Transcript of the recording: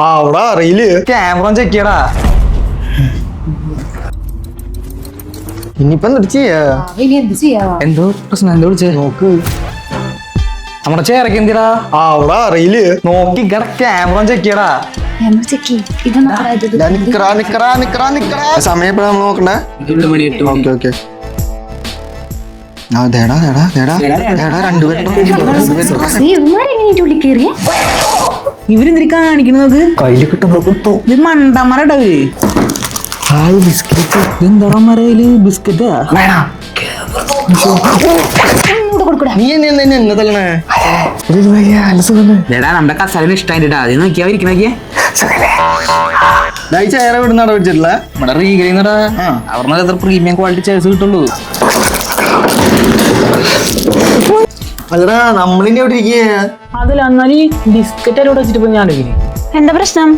അവിടെ അറിയില്ല. Camera check ചെയ്യടാ. ഇനിയിപ്പൊ എന്ത് ചെയ്യാ? എന്തോ പ്രശ്നം, എന്തോ വിളിച്ചേ നോക്ക്. നമ്മുടെ ചേരക്ക് എന്തിടാ? അവിടെ അറിയില്ല. നോക്കി ക്യാമറ ചെക്ക് ചെയ്യടാ. സമയം എപ്പോഴാ നമ്മൾ നോക്കണ്ടേ? ഓക്കെ ഇവരെന്തിരി കാണിക്കുന്നത്? കയ്യില് കിട്ടുമ്പോ ഇത് മണ്ടന്മാരടവര്. ബിസ്ക്കറ്റ് എന്താ മരയില് ബിസ്ക്കറ്റാ? നീ എന്നെ തല്ലണേ? നമ്മുടെ കസാലിന് ഇഷ്ടായിട്ടാ. അത് നോക്കിയാ ഇരിക്കണോക്കിയേ. ചേര വിടുന്നാട പിടിച്ചിട്ടില്ല. നമ്മുടെ റീഗലിന്നടാ. അവിടെ പ്രീമിയം ക്വാളിറ്റി ചേഴ്സ് കിട്ടുള്ളൂ. അല്ലടാ നമ്മളിന്റെ അവിടെ ഇരിക്കുക. അതിൽ എന്നാല് ബിസ്ക്കറ്റ് വെച്ചിട്ട് ഞാൻ എന്താ പ്രശ്നം?